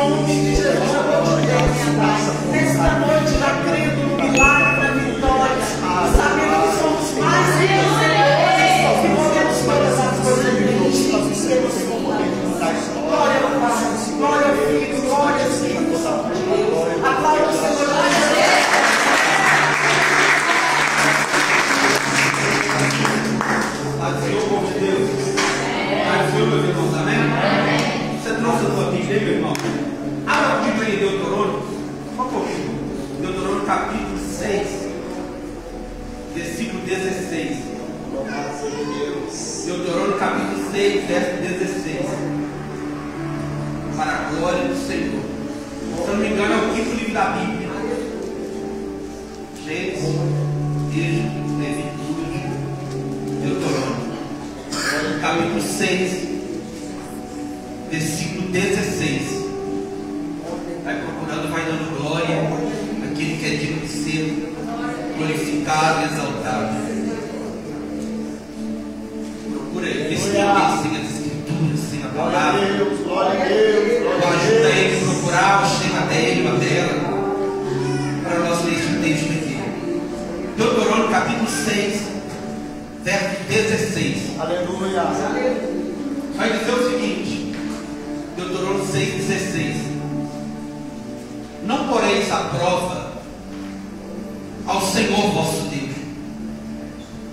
nome de Jesus, nesta noite já crendo no milagre, na vitória, sabendo que somos mais que vencedores, que podemos todas as coisas em Cristo, que temos glória ao Pai, glória ao Filho, glória ao Espírito Santo. Aplauda o Senhor. Senhor, povo de Deus. Senhor, meus irmãos, amém? Você trouxe a sua Bíblia aí, meu irmão? Abra a Bíblia em Deuteronômio, só um pouquinho. Deuteronômio capítulo 6, versículo 16. Deuteronômio capítulo 6, verso 16. Para a glória do Senhor. Se eu não me engano, é o quinto livro da Bíblia. Gênesis, Êxodo, Levítico, Deuteronômio. Capítulo 6, versículo 16. Vai procurando, vai dando glória àquele que é digno de ser glorificado e exaltado. Procura ele, vê se tem as escrituras, sem a palavra. Glória a Deus. Ajuda ele a procurar, chega até ele, uma tela, para nós ler esse texto aqui. Deuteronômio capítulo 6, verso 16. Aleluia. Vai dizer o seguinte, Deuteronômio 6,16: não poreis a prova ao Senhor vosso Deus,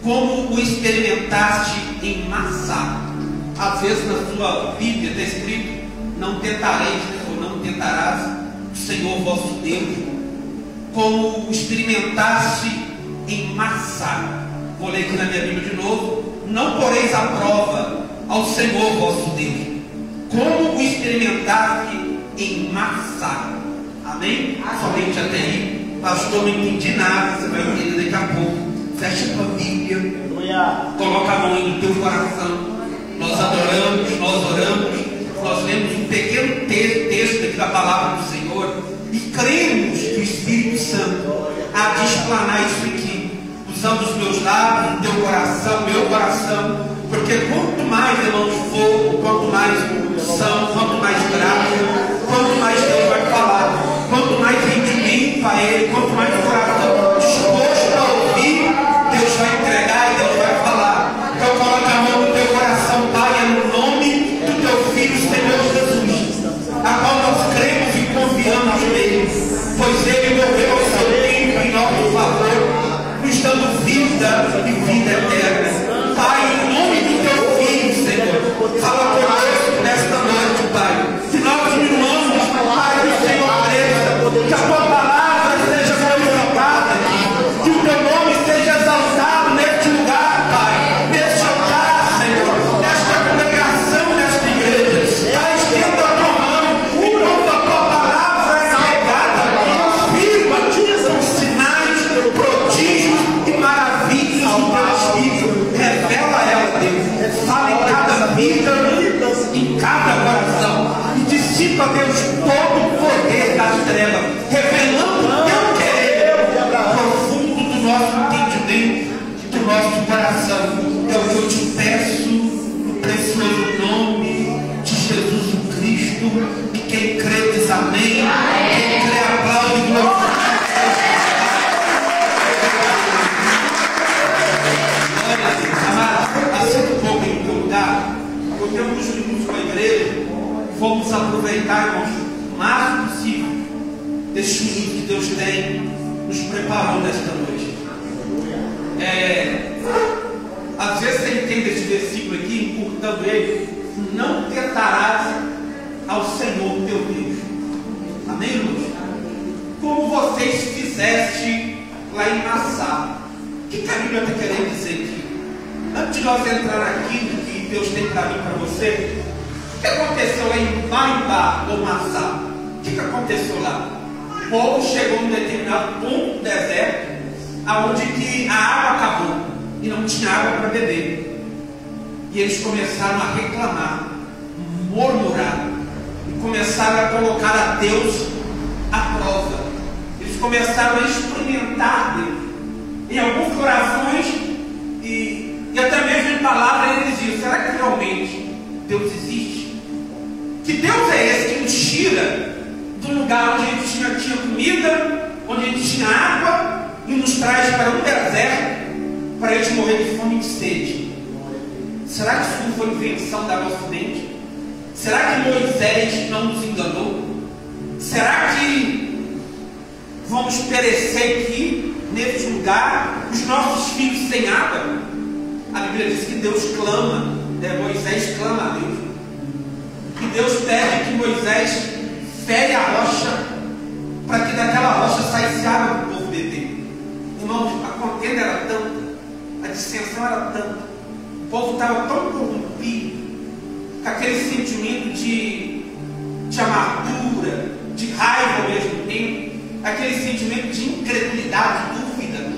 como o experimentaste em Massá. Às vezes na sua Bíblia está escrito: não tentareis, ou não tentarás o Senhor vosso Deus, como o experimentaste em Massá. Vou ler aqui na minha Bíblia de novo: não poreis a prova ao Senhor vosso Deus, como o experimentaste em Massá. Amém? Somente até aí. Pastor, não entendi nada. Você vai entender daqui a pouco. Fecha a tua Bíblia, coloca a mão no teu coração. Nós adoramos, nós oramos, nós lemos um pequeno texto aqui da palavra do Senhor e cremos que o Espírito Santo há de explanar isso aqui, usando os meus lábios, o teu coração, meu coração, porque quanto mais, irmãos, fogo, quanto mais unção, quanto mais graça, quanto mais Deus vai falar, quanto mais rendimento a Ele, quanto mais o coração disposto a ouvir, Deus vai entregar e Deus vai falar. Então coloca a mão no teu coração, Pai, é no nome do teu Filho, Senhor Jesus, a qual nós cremos e confiamos nele, pois Ele morreu ao seu tempo em nosso favor, nos dando vida e vida eterna. Pai, em nome do teu Filho, Senhor, fala conosco nesta noite, Pai, que nós diminuamos para que o Senhor cresça, que a tua palavra seja glorificada, que o teu nome seja exaltado neste lugar, Pai, neste altar, Senhor, nesta congregação, nesta igreja. Pai, estenda a tua mão, enquanto a tua palavra é regada, confirma com sinais, prodígios e maravilhas do teu Espírito. Revela ela, Deus. Fala em cada vida, em cada coração, e dissipa, Deus, todo o poder das trevas, revelando o teu querer profundo do nosso entendimento, do nosso coração. É o que eu te peço, no precioso nome de Jesus Cristo. E quem crê diz amém. Quem crê aplaude e glorifica. Assenta um pouco em teu lugar. Eu tenho alguns minutos com a igreja. Vamos aproveitar, irmãos, o máximo possível deste minuto que Deus tem nos preparou nesta noite. Às vezes você entende esse versículo aqui, encurtando ele: não tentarás ao Senhor teu Deus. Amém, irmãos? Como vocês fizeste lá em Massá. O que a Bíblia está querendo dizer aqui? Antes de nós entrar aqui no que Deus tem para mim, para você, o que aconteceu lá em Marimbá, ou Massá? O que aconteceu lá? O povo chegou num determinado ponto do deserto, aonde que a água acabou e não tinha água para beber. E eles começaram a reclamar, murmurar, e começaram a colocar a Deus à prova. Eles começaram a experimentar Deus. Em alguns corações e até mesmo em palavras eles diziam: será que realmente Deus existe? Que Deus é esse que nos tira do lugar onde a gente tinha comida, onde a gente tinha água, e nos traz para um deserto para a gente morrer de fome e de sede. Será que isso não foi invenção da nossa mente? Será que Moisés não nos enganou? Será que vamos perecer aqui, nesse lugar, os nossos filhos sem água? A Bíblia diz que Deus clama, Moisés clama a Deus. E Deus pede que Moisés fere a rocha, para que daquela rocha saísse água para o povo beber. Irmãos, a contenda era tanta, a dissensão era tanta, o povo estava tão corrompido, com aquele sentimento de amargura, de raiva ao mesmo tempo, aquele sentimento de incredulidade, dúvida.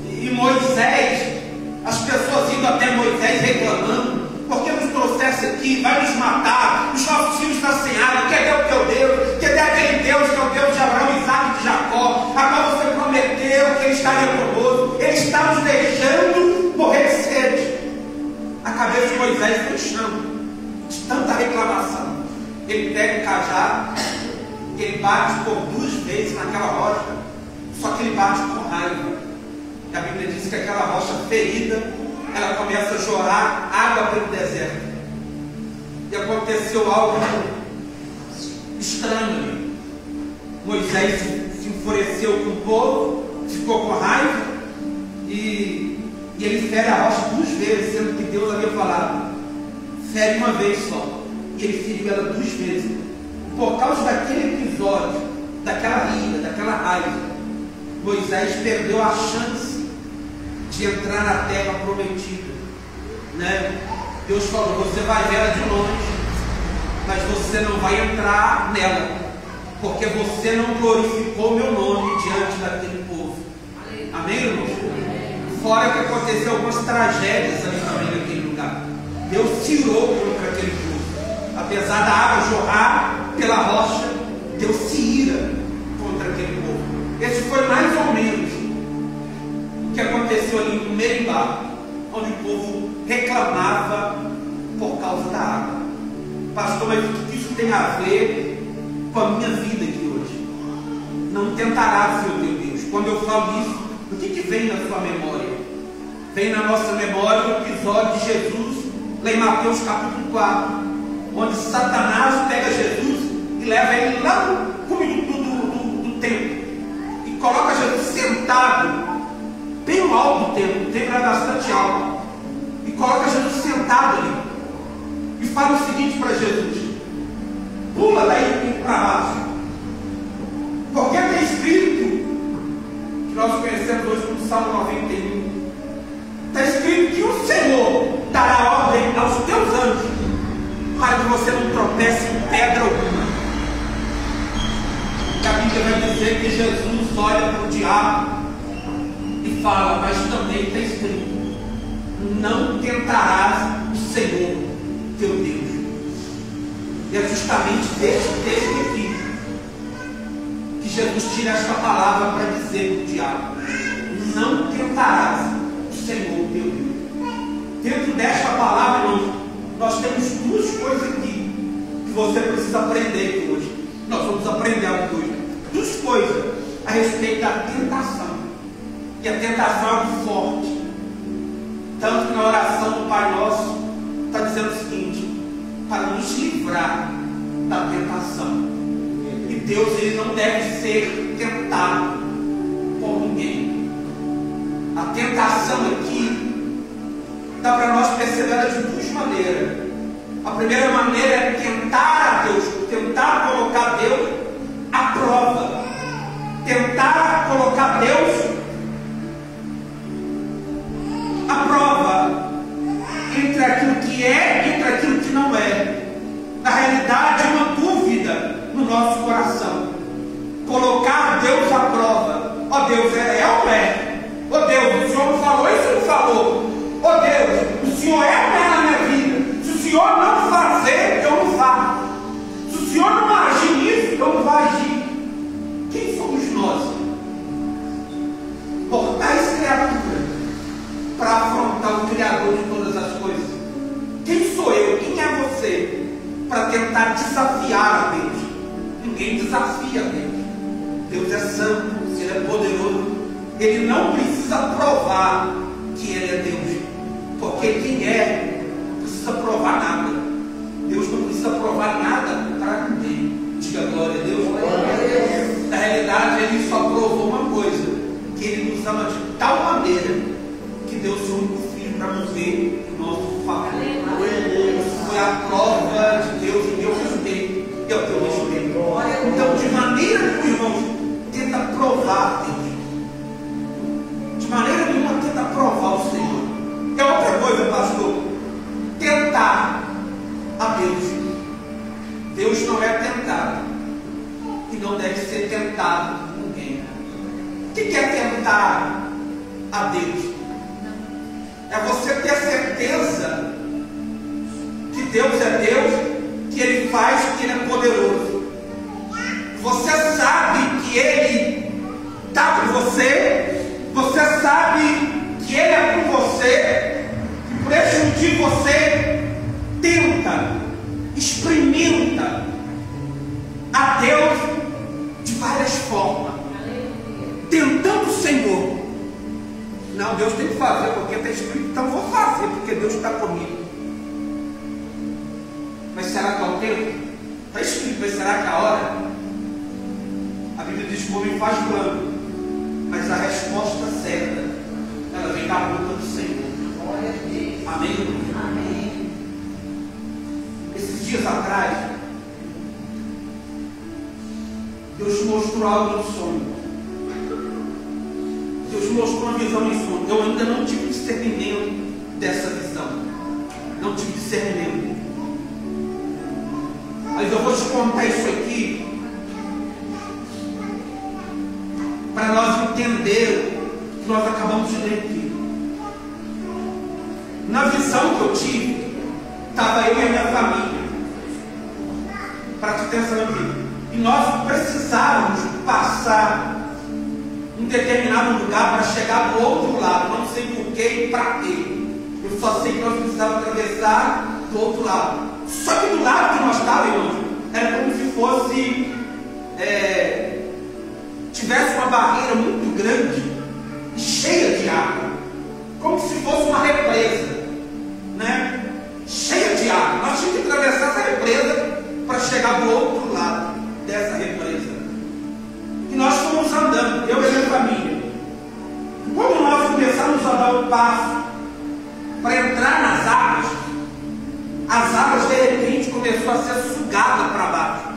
E Moisés, as pessoas indo até Moisés reclamando: por que nos trouxesse aqui? Vai nos matar, os nossos filhos estão sem água. Cadê o teu Deus? Cadê aquele Deus que é o Deus de Abraão, Isaac e de Jacó? Agora você prometeu que Ele estaria conosco, Ele está nos deixando morrer de sede. A cabeça de Moisés foi chão, de tanta reclamação. Ele pega o cajado, ele bate por 2 vezes naquela rocha, só que ele bate com raiva. E a Bíblia diz que aquela rocha ferida, ela começa a jorrar água pelo deserto. E aconteceu algo estranho. Moisés se enfureceu com o povo, ficou com raiva, e ele fere a rocha 2 vezes, sendo que Deus havia falado: fere uma vez só. E ele feriu ela 2 vezes. Por causa daquele episódio, daquela ira, daquela raiva, Moisés perdeu a chance de entrar na terra prometida, né? Deus falou: você vai ver ela de longe, mas você não vai entrar nela, porque você não glorificou meu nome diante daquele povo. Amém, irmão? Fora que aconteceu algumas tragédias ali também naquele lugar. Deus se irou contra aquele povo. Apesar da água jorrar pela rocha, Deus se ira contra aquele povo. Esse foi mais ou menos o que aconteceu ali no Meribá, onde o povo reclamava por causa da água. Pastor, mas o que isso tem a ver com a minha vida aqui hoje? Não tentarás, Senhor teu Deus. Quando eu falo isso, o que vem na sua memória? Vem na nossa memória o episódio de Jesus, lá em Mateus capítulo 4, onde Satanás pega Jesus e leva ele lá no cume do templo, e coloca Jesus sentado bem no alto do templo. O templo era bastante alto, e coloca Jesus sentado ali, e fala o seguinte para Jesus: pula daí para baixo, porque tem escrito, que nós conhecemos hoje como Salmo 91, está escrito que o Senhor dará ordem aos teus anjos para que você não tropece em pedra alguma. E a Bíblia vai dizer que Jesus olha para o diabo e fala: mas também está escrito: não tentarás o Senhor teu Deus. E é justamente desse texto aqui que Jesus tira esta palavra para dizer para o diabo: não tentarás o Senhor teu Deus. Dentro desta palavra, irmãos, nós temos 2 coisas aqui que você precisa aprender hoje. Nós vamos aprender algo hoje. 2 coisas a respeito da tentação. E a tentação é algo forte. Tanto que na oração do Pai Nosso está dizendo o seguinte: para nos livrar da tentação. E Deus, Ele não deve ser tentado por ninguém. A tentação aqui dá para nós perceber ela de 2 maneiras. A primeira maneira é tentar a Deus, tentar colocar Deus à prova, tentar colocar Deus à prova entre aquilo que é e entre aquilo que não é. Na realidade, é uma dúvida no nosso coração. Colocar Deus à prova. Ó Deus, é ou não é? Ó Deus, o Senhor não falou isso ou não falou? Ó Deus, o Senhor é ou não é na minha vida? Se o Senhor não fazer, eu não faço. Se o Senhor não agir nisso, eu não vou agir. Quem somos nós? Mortais criaturas, para afrontar o Criador de todas as coisas. Quem sou eu? Quem é você? Para tentar desafiar a Deus. ninguém desafia Deus. Deus é santo, Ele é poderoso. Ele não precisa provar que Ele é Deus, porque quem é, não precisa provar nada. Deus não precisa provar nada para ninguém. Diga glória a Deus. Na realidade, Ele só provou uma coisa: que Ele nos ama de tal maneira que deu seu único filho para morrer em nosso favor. Foi a prova de Deus em meu respeito e ao teu respeito. Então, de maneira nenhuma, irmãos, tenta provar Deus. De maneira nenhuma tenta provar o Senhor. É outra coisa, pastor. Tentar a Deus. Deus não é tentado e não deve ser tentado por ninguém. O que é tentar a Deus? É você ter certeza que Deus é Deus, que Ele faz, que Ele é poderoso. Você sabe que Ele está por você, você sabe que Ele é por você, e por esse motivo você tenta, experimenta a Deus de várias formas, tentando o Senhor. Não, Deus tem que fazer, porque está escrito, então vou fazer, porque Deus está comigo. Mas será que é o tempo? Está escrito, mas será que é a hora? A Bíblia diz que o homem faz plano, mas a resposta certa, ela vem da boca do Senhor. Amém? Amém. Esses dias atrás, Deus mostrou algo no sonho. Deus mostrou uma visão em sonho. Eu ainda não tive discernimento dessa visão. Não tive discernimento. Mas eu vou te contar isso aqui para nós entendermos o que nós acabamos de ler aqui. Na visão que eu tive, estava eu e a minha família. Para tu pensar aqui. E nós precisávamos passar um determinado lugar para chegar do outro lado. Não sei porquê e para quê. Eu só sei que nós precisávamos atravessar do outro lado. Só que do lado que nós estávamos, era como se fosse tivesse uma barreira muito grande e cheia de água, como se fosse uma represa, né? Cheia de água. Nós tínhamos que atravessar essa represa para chegar do outro lado dessa represa. E nós fomos andando, eu e a minha família. Quando nós começamos a dar o passo para entrar nas águas, as águas de repente começaram a ser sugadas para baixo.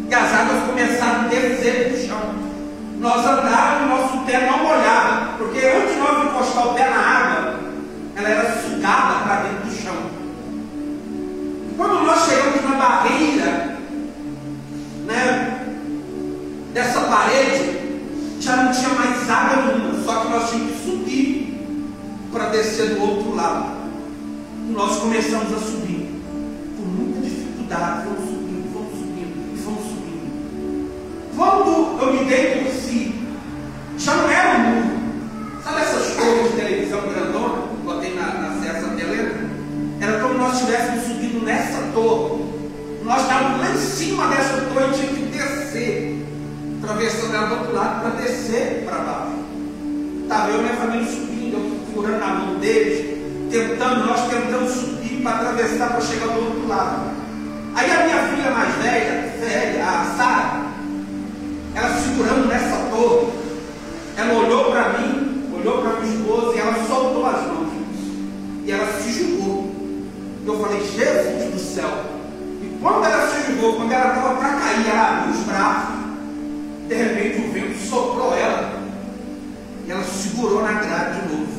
E as águas começaram a descer do chão. Nós andávamos, nosso pé não molhava, porque antes de nós encostar o pé na água, ela era sugada para dentro do chão. E quando nós chegamos na barreira, né, dessa parede, já não tinha mais água nenhuma, só que nós tínhamos que subir para descer do outro lado. E nós começamos a subir, com muita dificuldade, fomos subindo e fomos subindo. Quando eu me dei por si, já não era um muro. Sabe essas torres de televisão grandona, que botei na Cessa Telena? Era como nós estivéssemos subindo nessa torre. Nós estávamos lá em cima dessa torre e tínhamos que descer, atravessando ela do outro lado para descer para baixo. Estava eu e minha família subindo, eu segurando na mão deles, nós tentamos subir para atravessar para chegar do outro lado. Aí a minha filha mais velha, a Sara, ela segurando nessa torre, ela olhou para mim, olhou para minha esposa e ela soltou as mãos. E ela se jogou. Eu falei, Jesus do céu. E quando ela se jogou, quando ela estava para cair, ela abriu os braços. De repente o vento soprou ela. E ela se segurou na grade de novo.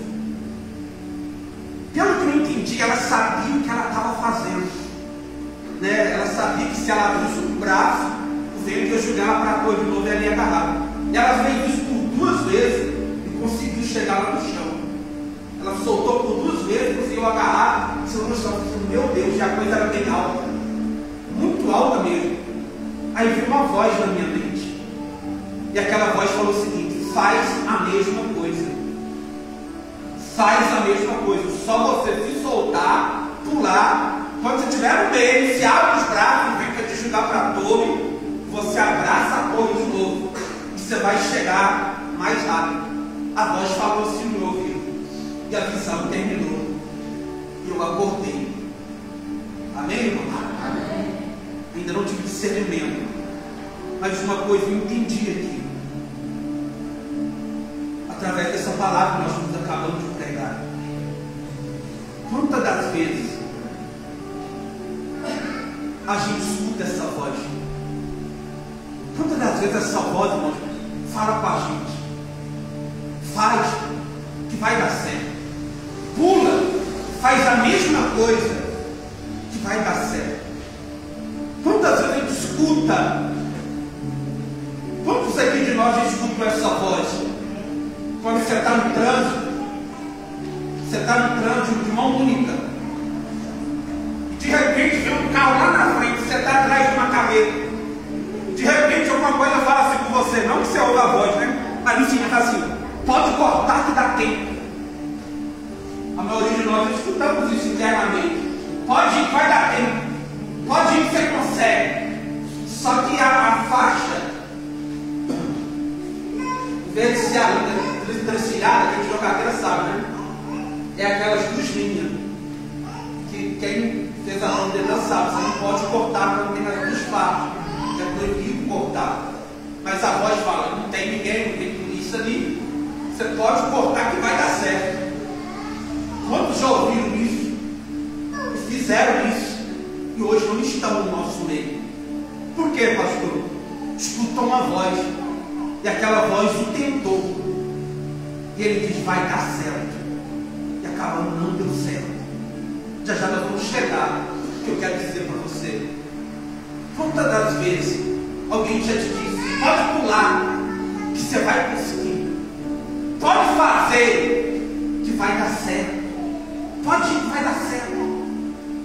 Pelo que eu entendi, ela sabia o que ela estava fazendo, né? Ela sabia que se ela abrisse o braço, o vento ia jogar para a torre de novo e ela ia agarrar. Ela fez isso por 2 vezes e conseguiu chegar lá no chão. Ela soltou por 2 vezes, conseguiu agarrar e chegou no chão. Meu Deus, já a coisa era bem alta, muito alta mesmo. Aí veio uma voz na minha mente, e aquela voz falou o seguinte: faz a mesma coisa. Faz a mesma coisa, só você se soltar, pular, quando você estiver no meio, se abre os braços, vem para te jogar para a torre, você abraça a cor de novo e você vai chegar mais rápido. A voz falou assim no meu ouvido e a visão terminou e eu acordei. Amém, irmão? Amém. Ainda não tive discernimento, mas uma coisa eu entendi aqui através dessa palavra que nós nos acabamos de pregar. Quantas das vezes a gente escuta essa voz? Quantas das vezes essa voz, irmão, fala com a gente? Faz, que vai dar certo. Pula, faz a mesma coisa, que vai dar certo. Quantas vezes a gente escuta? Quantos aqui de nós escutam essa voz? Quando você está no trânsito, de mão única, e de repente vem um carro lá na frente, você está atrás de uma caveira. De repente alguma coisa fala assim com você, não que você ouve a voz, né? Mas no seguinte assim, pode cortar que dá tempo. A maioria de nós escutamos isso internamente. Pode ir que vai dar tempo. Pode ir que você consegue. Só que a faixa, em vez de ser a linha trencilhada, que a gente jogadeira sabe, né? É aquelas duas linhas. Que quem fez a mão dele sabe, você não pode cortar quando tem as duas faixas. É proibido cortar. Mas a voz fala, não tem ninguém, não tem polícia ali. Você pode cortar que vai dar certo. Quantos já ouviram isso? Fizeram isso. E hoje não estão no nosso meio. Por quê, pastor? Escutou uma voz. E aquela voz o tentou. E ele diz, vai dar certo. E acaba não deu certo. Já já nós vamos chegar. O que eu quero dizer para você. Quantas das vezes alguém já te disse, pode pular, que você vai conseguir. Pode fazer, que vai dar certo. Pode ir, que vai dar certo.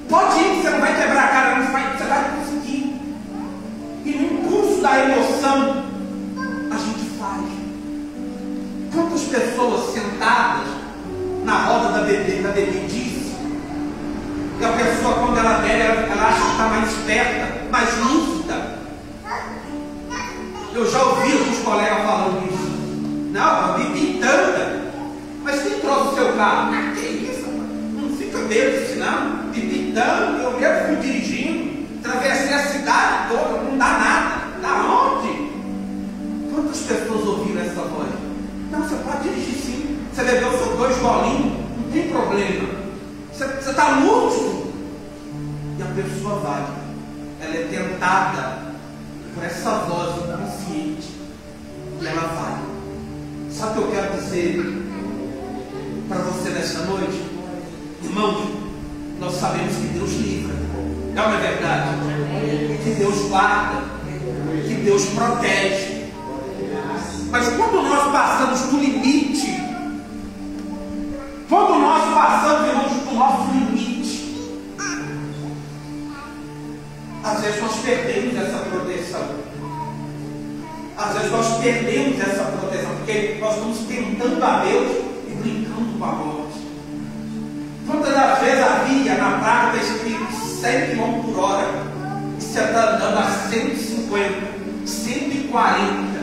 Pode ir, que você não vai quebrar a cara, você vai conseguir. E no impulso da emoção, a gente faz. Quantas pessoas sentadas na roda da bebedice, e a pessoa, quando ela bebe, ela acha que está mais esperta, mais lúcida. Eu já ouvi alguns colegas falando isso. Não, eu bebi tanta. Mas quem trouxe o seu carro? Ah, que isso, mano? Não fica bêbado assim, não. Bebi tanto, eu mesmo fui dirigindo, atravessei a cidade toda, não dá nada. Da onde? Quantas pessoas ouviram essa voz? Não, você pode dirigir sim. Você bebeu seus 2 golinhos, não tem problema. Você está lúcido. E a pessoa vai. Ela é tentada por essa voz inconsciente. E ela vai. Sabe o que eu quero dizer para você nesta noite? Irmãos, nós sabemos que Deus livra. Não é verdade? Que Deus guarda. Que Deus protege. Mas quando nós passamos do limite, quando nós passamos, irmãos, do nosso limite, às vezes nós perdemos essa proteção. Às vezes nós perdemos essa proteção, porque nós estamos tentando a Deus e brincando com a morte. Quantas das vezes havia na praia está escrito 100 km por hora, e você está andando a 150, 140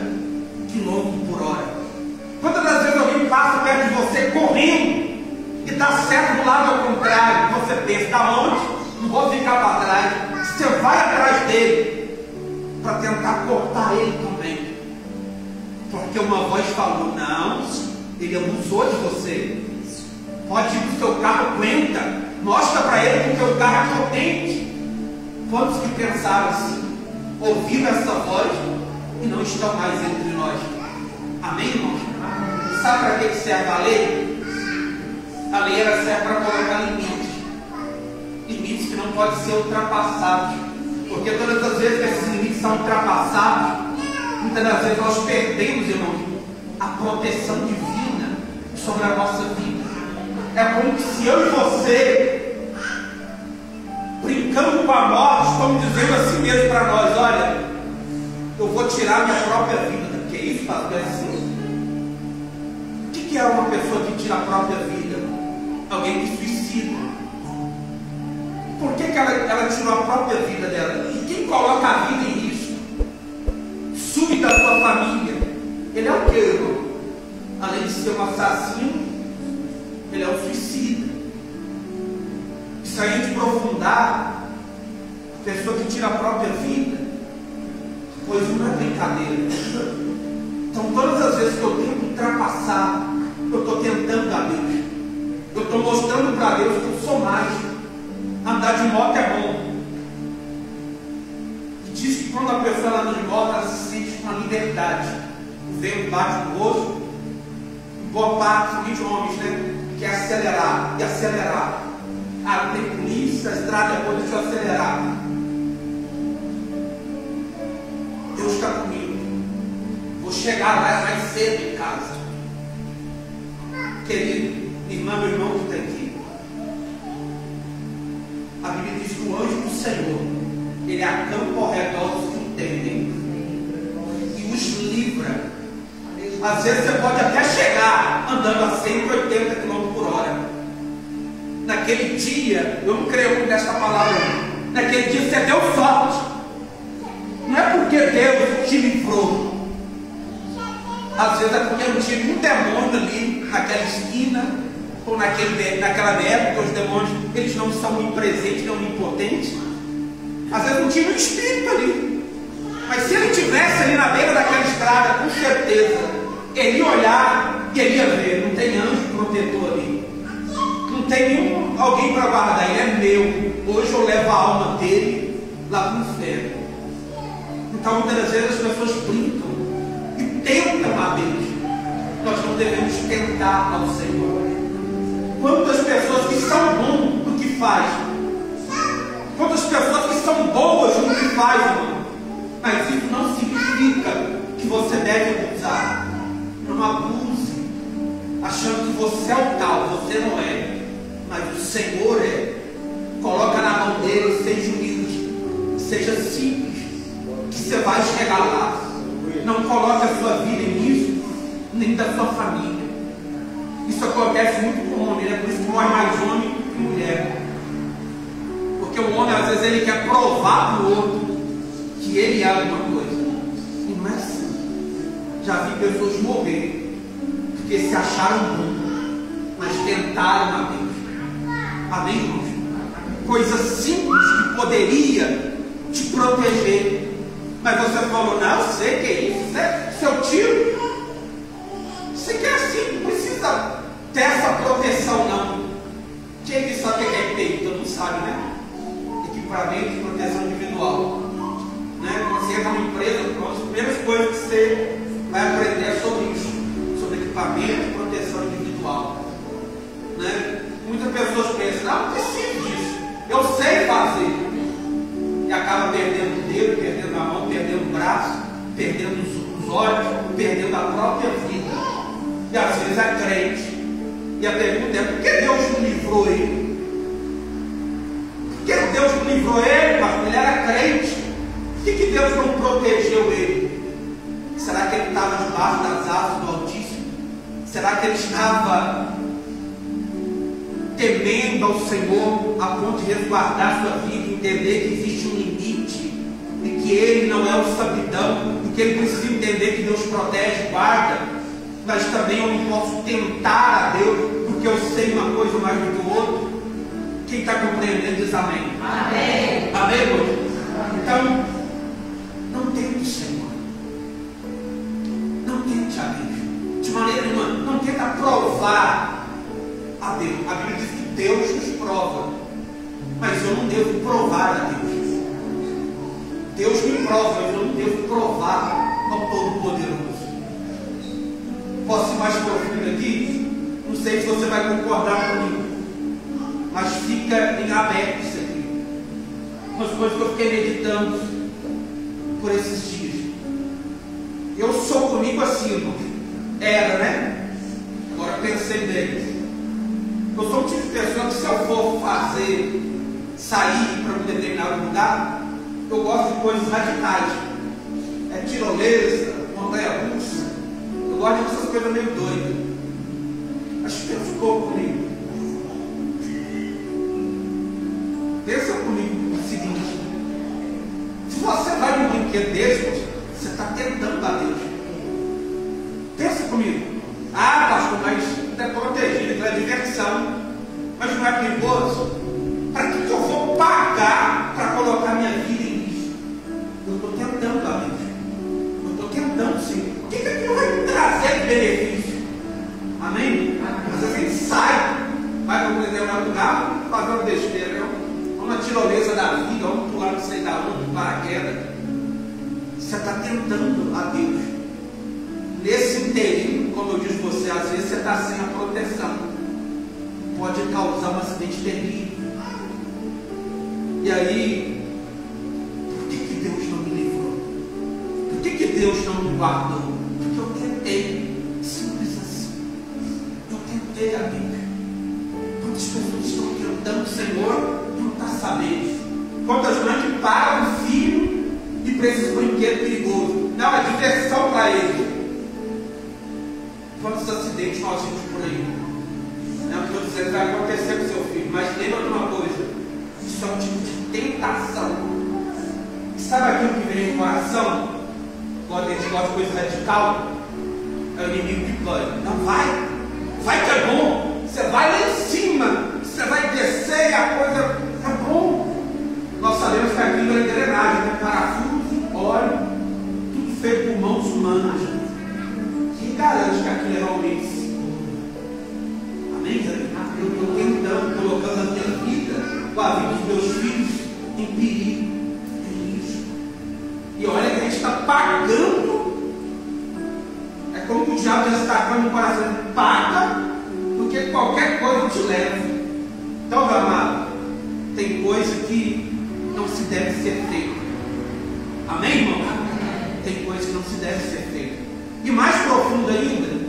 km por hora? Quantas das vezes alguém passa perto de você correndo e dá certo do lado ao contrário? Você pensa, da onde? Não vou ficar para trás. Você vai atrás dele para tentar cortar ele também. Porque uma voz falou, não, ele abusou de você. Pode ir para o seu carro, aguenta. Mostra para ele que o seu carro é potente. Quantos que pensaram assim, ouviram essa voz e não estão mais entre nós? Amém, irmãos? Sabe para que serve a lei? A lei ela serve para colocar limites. Limites que não podem ser ultrapassados. Porque todas as vezes que esses limites são ultrapassados, muitas das vezes nós perdemos, irmãos, a proteção divina sobre a nossa vida. É como se eu e você, brincando com a morte, estamos dizendo assim mesmo para nós, olha, eu vou tirar minha própria vida. Que é isso, pastor? É assim? O que é uma pessoa que tira a própria vida? Alguém que suicida. Por que ela tirou a própria vida dela? E quem coloca a vida em risco? família, ele é o que, irmão? Além de ser um assassino, ele é um suicida. E se a gente aprofundar, a pessoa que tira a própria vida, pois não é brincadeira. Então todas as vezes que eu tento ultrapassar, eu estou tentando a Deus. Eu estou mostrando para Deus que eu sou mais. Andar de moto é bom. E diz que quando a pessoa anda de moto, ela se sente com a liberdade. O vento bate no rosto. E boa parte, principalmente homens, né? Quer acelerar e acelerar. Ah, não tem polícia, a estrada é boa, deixa eu acelerar. Deus está comigo. Vou chegar lá mais cedo em casa. Querido, irmã, meu irmão que está aqui. A Bíblia diz que o anjo do Senhor, ele acampa ao redor dos que entendem e os livra. Às vezes você pode até chegar andando a 180 km por hora. Naquele dia, eu não creio muito nessa palavra, naquele dia você deu sorte. Não é porque Deus te livrou. Às vezes é porque não tinha um demônio ali naquela esquina, ou naquela época, os demônios, eles não são onipresentes, não onipotentes. Às vezes não tinha um espírito ali. Mas se ele estivesse ali na beira daquela estrada, com certeza, ele ia olhar e ele ia ver. Não tem anjo protetor ali. Não tem alguém para guardar. Ele é meu. Hoje eu levo a alma dele lá para o inferno. Então muitas vezes as pessoas brincam e tentam a Deus. Nós não devemos tentar ao Senhor. Quantas pessoas que são bons no que fazem, quantas pessoas que são boas no que fazem, irmão. Mas isso não significa que você deve abusar. Não abuse achando que você é o tal. Você não é, mas o Senhor é. Coloca na mão dele, seja humilde, seja simples, que você vai chegar lá. Não coloque a sua vida nisso, nem da sua família. Isso acontece muito com o homem, né? Por isso que morre mais homem que mulher. Porque o homem, às vezes, ele quer provar para o outro que ele é alguma coisa. E não é assim. Já vi pessoas morrer porque se acharam bom, mas tentaram a Deus. Amém, irmãos? Coisa simples que poderia te proteger. Mas você falou, não, eu sei que é isso. Né? Seu tiro. Você quer assim, não precisa ter essa proteção, não. Quem que sabe o que é peito? Todo mundo sabe, né? Equipamento de proteção individual. Né? Quando você entra numa empresa, uma das primeiras coisas que você vai aprender é sobre isso. Sobre equipamento de proteção individual. Né? Muitas pessoas pensam, não preciso disso. Eu sei fazer. E acaba perdendo o dedo, perdendo a mão, perdendo o braço, perdendo os olhos, perdendo a própria vida. E às vezes é crente. E a pergunta é, por que Deus não livrou ele? Por que Deus não livrou ele, mas ele era crente? Por que Deus não protegeu ele? Será que ele estava debaixo das asas do Altíssimo? Será que ele estava temendo ao Senhor a ponto de resguardar sua vida e entender que existe um limite e que ele não é o sabidão e que ele precisa entender que Deus protege, guarda? Mas também eu não posso tentar a Deus, porque eu sei uma coisa mais do que o outro. Quem está compreendendo diz amém. Amém. Amém, irmão? Então, não tente, Senhor. Não tente a Deus. De maneira nenhuma, não tenta provar a Deus. A Bíblia diz que Deus nos prova. Mas eu não devo provar a Deus. Deus me prova, mas eu não devo provar ao Todo-Poderoso. Posso ir mais profundo aqui? Não sei se você vai concordar comigo, mas fica em aberto isso aqui. Umas coisas que eu fiquei meditando por esses dias. Eu sou comigo assim, irmão. Era, né? Agora pensei neles. Eu sou um tipo de pessoa que, se eu for sair para um determinado lugar, eu gosto de coisas radicais. É tirolesa, montanha-russa. Eu gosto dessas coisas meio doidas. Acho que Deus ficou comigo. Pensa comigo o seguinte: se você vai num brinquedo desse, você está tentando a Deus. comigo. Ah, pastor, mas é protegido, é diversão. Mas não é perigoso? Para que eu vou pagar para colocar minha vida em risco? Eu estou tentando, amigo. Eu estou tentando, sim. O que aquilo vai me trazer de benefício? Amém? Às vezes a gente sai, vai para um determinado lugar, fazer uma besteira, uma tirolesa da vida, vamos pular não sei da onde, paraquedas. Você está tentando a Deus. Nesse interim, como eu disse você, às vezes você está sem a proteção. Pode causar um acidente terrível. E aí, por que Deus não me livrou? Por que Deus não me guardou? Porque eu tentei. Simples assim. Eu tentei, amigo. Quantas pessoas estão tentando, Senhor, e não está sabendo? Quantas mães que param o filho e precisam de um brinquedo perigoso? Não, é diversão para eles. Quantos acidentes nós vimos por aí? Não estou dizendo que vai acontecer com seu filho, mas lembra de uma coisa: isso é um tipo de tentação. Sabe aquilo que vem no coração? Quando a gente gosta de coisa radical, é o inimigo que plane. Não vai, vai que é bom. Você vai lá em cima, você vai descer e a coisa é bom. Nós sabemos que aquilo é engrenagem, né? Parafuso, óleo, tudo feito por mãos humanas. Quem garante que aquilo é realmente seguro? Amém? Eu estou tentando, colocando a minha vida, com a vida dos meus filhos, em perigo, em risco. E olha que a gente está pagando. É como que o diabo já está dando no coração: paga, porque qualquer coisa te leva. Então, meu amado, tem coisa que não se deve ser feita. Amém, irmão? Tem coisa que não se deve ser feita. E mais profundo ainda,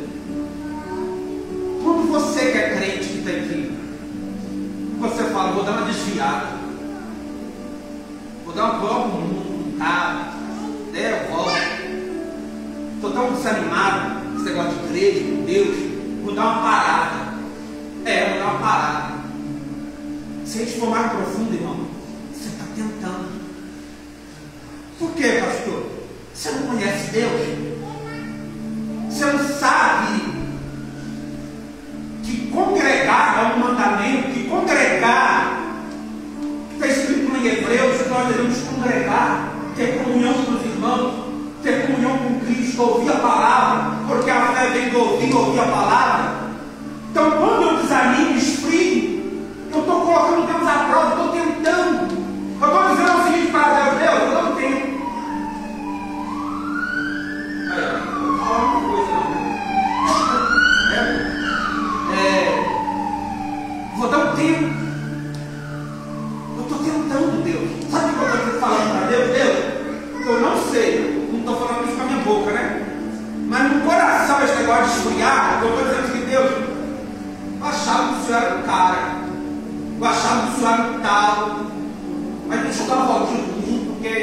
quando você que é crente que está aqui, você fala: vou dar uma desviada, vou dar uma volta no mundo, eu volto, estou tão desanimado com esse negócio de igreja, com Deus, vou dar uma parada. Vou dar uma parada. Se a gente for mais profundo, irmão, você está tentando. Por quê, pastor? Você não conhece Deus? Você não sabe que congregar é um mandamento, que congregar, está escrito em Hebreus, que nós devemos congregar, ter comunhão com os irmãos, ter comunhão com Cristo, ouvir a palavra, porque a fé vem do ouvir a palavra. Então, quando eu desanimo, esfrio, eu estou colocando Deus à prova, estou tentando. Eu estou dizendo o seguinte para Deus: Deus, eu não tenho. Vou falar uma coisa, vou dar um tempo. Eu estou tentando, Deus. Sabe o que eu estou falando para Deus? Deus, eu não sei. Não estou falando isso com a minha boca, né? Mas no coração, esse negócio de esfriar, eu estou dizendo que Deus, eu achava que o Senhor era um cara. Eu achava que o Senhor era um tal. Mas deixa eu dar uma voltinha no mundo, porque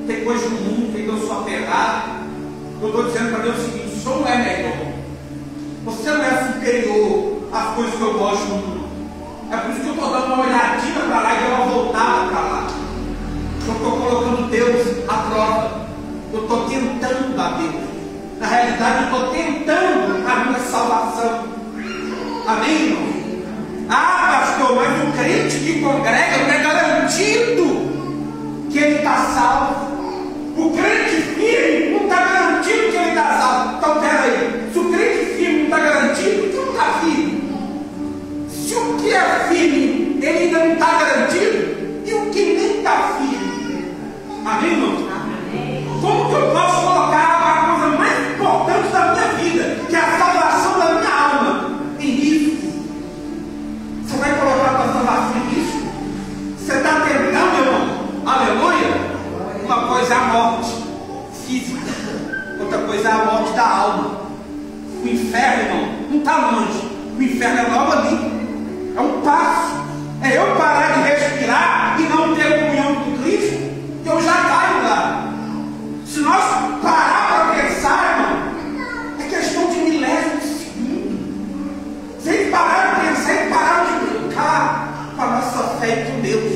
tem coisa no mundo que eu sou apegado. Eu estou dizendo para Deus o seguinte: o Senhor não é melhor. Você não é superior às coisas que eu gosto no mundo. É por isso que eu estou dando uma olhadinha para lá e dando uma voltada para lá. Eu estou colocando Deus à prova. Eu estou tentando a Deus. Na realidade, eu estou tentando a minha salvação. Amém, irmão? Ah, pastor, mas o crente que congrega não é garantido que ele está salvo. O crente firme não está garantido que ele está salvo. Então, peraí, se o crente firme não está garantido, que não está firme. Se o que é firme, ele ainda não está garantido, e o que nem está firme. Amém, irmão? Como que eu posso colocar a coisa mais importante da minha vida, que é a salvação da minha alma, em risco? Você vai colocar a sua salvação em risco? Você está tentando, irmão? Aleluia! Uma coisa é a morte física, outra coisa é a morte da alma. O inferno, irmão, não está longe. O inferno é logo ali. É um passo. É eu parar de respirar e não ter comunhão com Cristo, que eu já caio lá. Se nós parar para pensar, irmão, é questão de milésimos de segundo. Se a gente parar de pensar e parar de brincar com a nossa fé com Deus.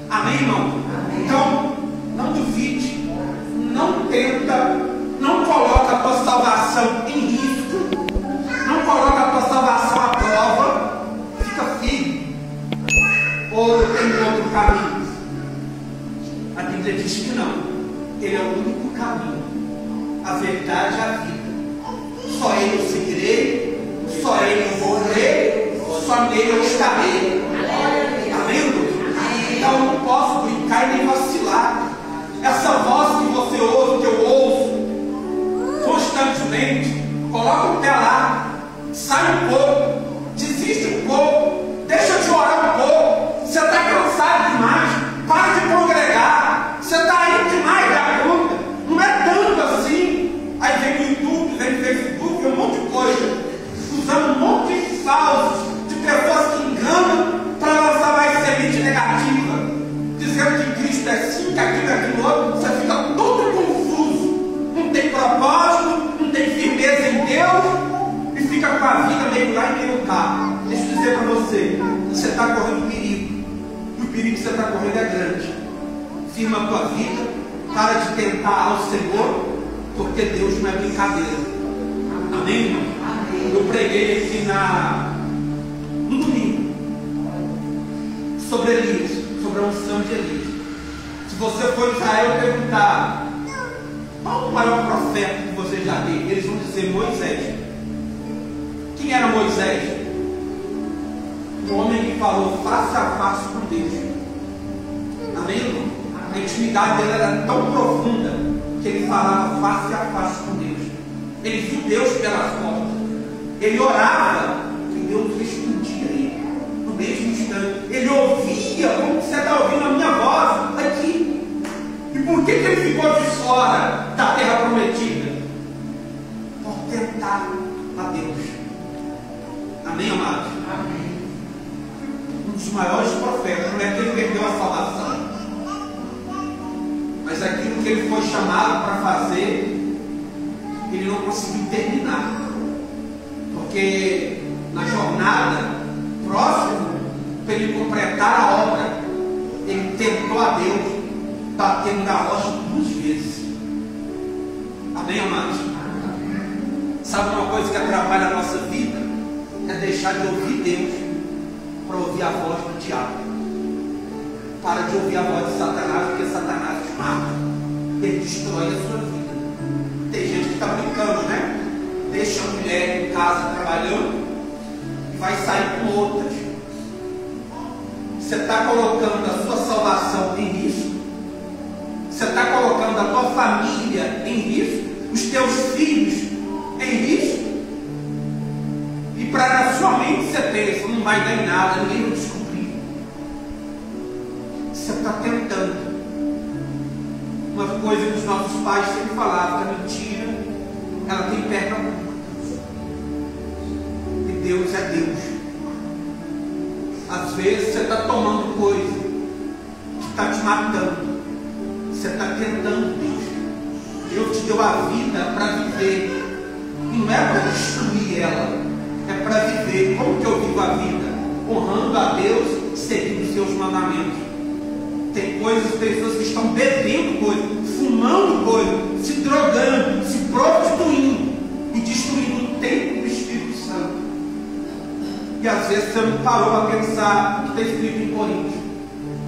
Amém, irmão? Amém. Então, não duvide, não tenta, não coloca a tua salvação em risco. Ele é o único caminho, a verdade e a vida. Só Ele eu seguirei, só Ele eu vou crer, só nele eu estarei. Amém, irmão? Então eu não posso brincar e nem vacilar. Essa voz que você ouve, que eu ouço constantemente, coloca o pé lá, sai um pouco, desiste um pouco, deixa de orar um pouco. Você está cansado demais, para de congregar, você está indo demais da conta, não é tanto assim. Aí vem no YouTube, vem no Facebook, vem um monte de coisa, usando um monte de falsos, de pessoas que enganam para lançar mais semente negativa, dizendo que Cristo é assim, que aquilo é aquilo outro. Você fica todo confuso, não tem propósito, não tem firmeza em Deus e fica com a vida meio lá e meio cá. Deixa eu dizer para você, você está correndo perigo, e o perigo que você está correndo é grande. Firma a tua vida, para de tentar ao Senhor, porque Deus não é brincadeira. Amém, irmão? Eu preguei aqui no domingo sobre Elias, sobre a unção de Elias. Se você for em Israel perguntar qual o maior profeta que você já teve, eles vão dizer Moisés. Quem era Moisés? Um homem que falou face a face com Deus. Amém, irmão? A intimidade dele era tão profunda que ele falava face a face com Deus. Ele viu Deus pela porta. Ele orava e Deus respondia a ele no mesmo instante. Ele ouvia como você está ouvindo a minha voz aqui. E por que ele ficou de fora da terra prometida? Por tentar a Deus. Amém, amados? Amém. Um dos maiores profetas não é que ele perdeu a salvação, mas aquilo que ele foi chamado para fazer, ele não conseguiu terminar. Porque na jornada próxima, para ele completar a obra, ele tentou a Deus, batendo na rocha 2 vezes. Amém, amados? Sabe uma coisa que atrapalha a nossa vida? É deixar de ouvir Deus para ouvir a voz do diabo. Para de ouvir a voz de Satanás, porque Satanás te mata, ele destrói a sua vida. Tem gente que está brincando, né? Deixa a mulher em casa trabalhando e vai sair com outras. Você está colocando a sua salvação em risco, você está colocando a tua família em risco, os teus filhos em risco. E para na sua mente você pensa, não vai dar em nada, ninguém vai descobrir. Você está tentando. Uma coisa que os nossos pais sempre falavam, que a mentira, ela tem perna curta. E Deus é Deus. Às vezes você está tomando coisa que está te matando. Você está tentando Deus. Deus te deu a vida para viver. E não é para destruir ela, é para viver. Como que eu vivo a vida? Honrando a Deus, seguindo os seus mandamentos. Tem coisas, pessoas que estão bebendo coisa, fumando coisa, se drogando, se prostituindo e destruindo o templo do Espírito Santo. E às vezes você não parou para pensar o que está escrito em Coríntios: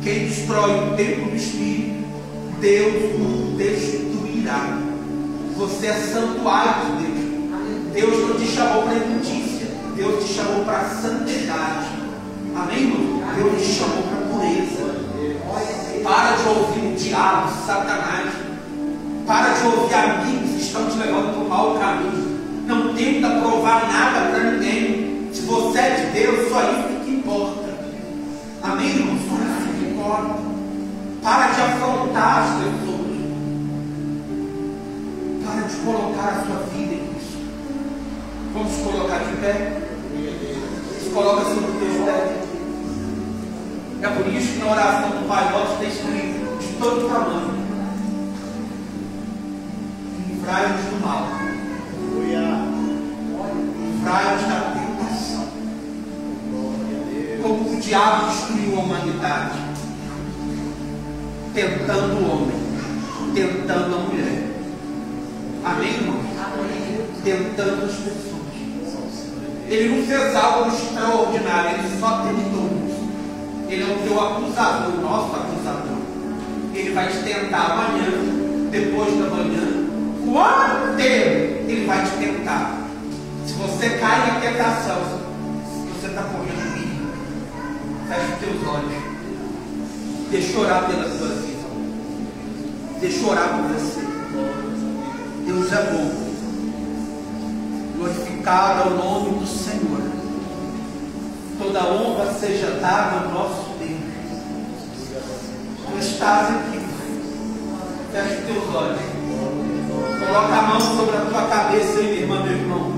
quem destrói o templo do Espírito, Deus o destruirá. Você é santuário de Deus. Deus não te chamou para imundícia, Deus te chamou para a santidade. Amém, irmão? Deus te chamou para a pureza. Para de ouvir o diabo, Satanás. Para de ouvir amigos que estão te levando para o mau caminho. Não tenta provar nada para ninguém. Se você é de Deus, só isso que importa. Amém, irmão? Só isso que importa. Para de afrontar as pessoas. Para de colocar a sua vida em Cristo. Vamos colocar de pé. Se coloca sobre o teu pé. É por isso que na oração do Pai Nosso está escrito de todo tamanho: livrai-nos do mal, livrai-nos da tentação. Como o diabo destruiu a humanidade, tentando o homem, tentando a mulher. Amém, irmão? Tentando as pessoas. Ele não fez algo extraordinário, ele só tentou. Ele é o teu acusador, o nosso acusador. Ele vai te tentar amanhã, depois da manhã, o ano inteiro, ele vai te tentar. Se você cai na tentação, você está correndo perigo. Feche os teus olhos. Deixa eu orar pela tua vida. Deixa eu orar por você. Deus é bom. Glorificado é o nome do Senhor. Toda honra seja dada ao nosso Deus. Tu estás aqui, Pai. Feche os teus olhos. Coloca a mão sobre a tua cabeça, minha irmã, meu irmão.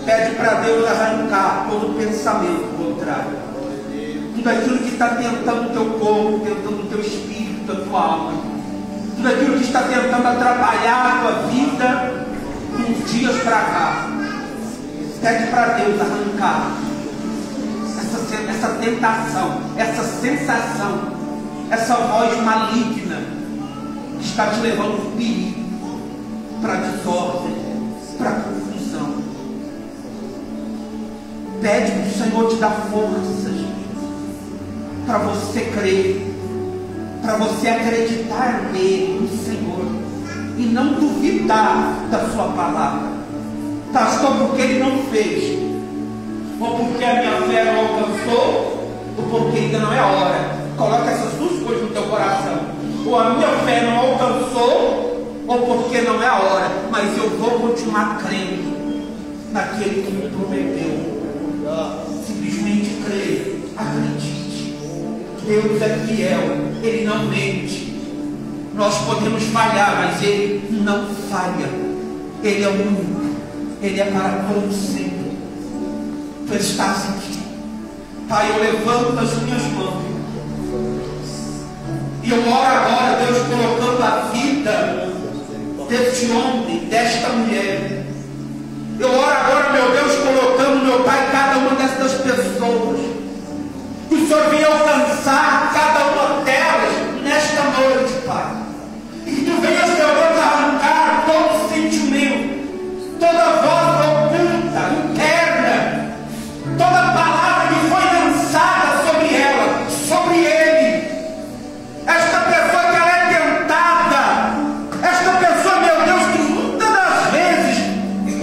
Pede para Deus arrancar todo pensamento contrário. Tudo aquilo que está tentando o teu corpo, tentando o teu espírito, a tua alma. Tudo aquilo que está tentando atrapalhar a tua vida uns dias para cá. Pede para Deus arrancar essa tentação, essa sensação, essa voz maligna que está te levando para o perigo, para a desordem, para a confusão. Pede para o Senhor te dar forças para você crer, para você acreditar nele, no Senhor, e não duvidar da sua palavra. Pastor, porque ele não fez, ou porque a minha fé não alcançou, ou porque ainda não é a hora. Coloca essas duas coisas no teu coração. Ou a minha fé não alcançou, ou porque não é a hora. Mas eu vou continuar crendo naquele que me prometeu. Simplesmente creia, acredite. Deus é fiel, Ele não mente. Nós podemos falhar, mas Ele não falha. Ele é o único, Ele é para todo sempre. Tu estás aqui, Pai. Eu levanto as minhas mãos e eu oro agora, Deus, colocando a vida deste homem, desta mulher. Eu oro agora, meu Deus, colocando, meu Pai, cada uma dessas pessoas. Que o Senhor venha alcançar cada uma delas nesta noite, Pai. E que tu venhas, meu Deus, arrancar todo sentimento, toda voz oculta, interna, toda palavra que foi lançada sobre ela, sobre ele. Esta pessoa que ela é tentada, esta pessoa, meu Deus, que muitas das vezes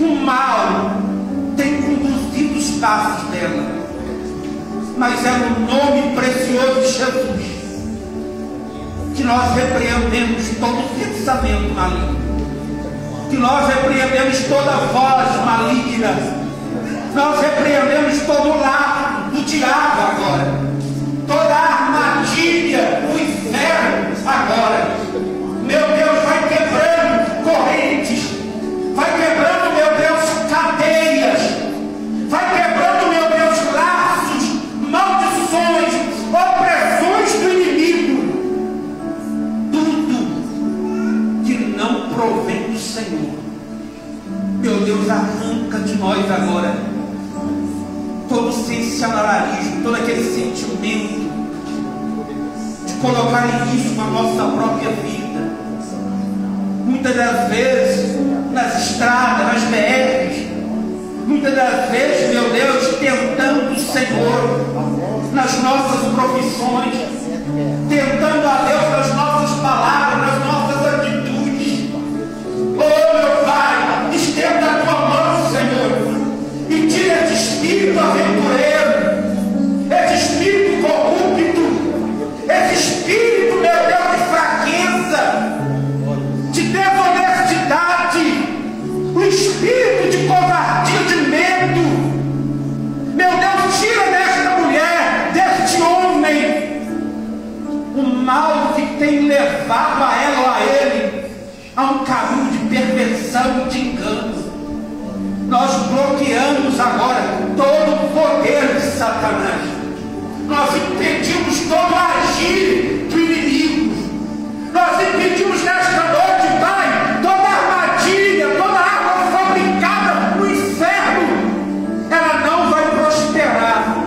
o mal tem conduzido os passos dela. Mas é no nome precioso de Jesus que nós repreendemos todo pensamento maligno, que nós repreendemos toda voz maligna, nós repreendemos todo o lado do diabo agora, toda a armadilha do inferno agora. Meu Deus, vai quebrando correntes, vai quebrando, meu Deus, cadeias, vai quebrando, meu Deus, laços, maldições, opressões do inimigo. Tudo que não provém do Senhor, meu Deus, arranca de nós agora todo sensacionalismo, todo aquele sentimento de colocar em risco a nossa própria vida. Muitas das vezes nas estradas, nas BRs, muitas das vezes, meu Deus, tentando o Senhor nas nossas profissões, tentando a Deus nas nossas palavras, nas nossas atitudes. Oh, meu Pai, estenda a tua mão, Senhor, e tira esse espírito aventureiro, esse espírito corrupto, esse espírito, meu Deus, de fraqueza, de desonestidade, o espírito de covardia, de medo. Meu Deus, tira desta mulher, deste homem, o mal que tem levado a ela ou a ele a um caminho de perversão e de engano. Nós bloqueamos agora todo o poder de Satanás. Nós impedimos todo o agir do inimigo. Nós impedimos nesta noite, Pai, toda armadilha, toda arma fabricada no inferno. Ela não vai prosperar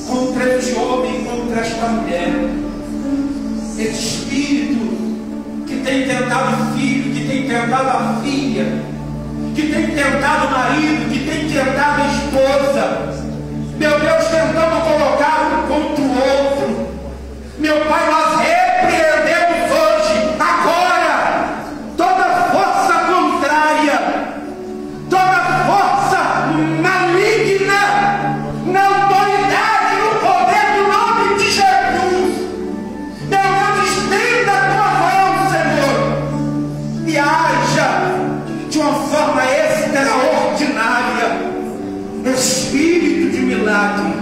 contra este homem, contra esta mulher. Esse espírito que tem tentado o filho, que tem tentado a filha, que tem tentado o marido, que tem tentado a esposa, meu Deus, tentando colocar um contra o outro. Meu Pai, nós repreendemos hoje haja de uma forma extraordinária espírito de milagre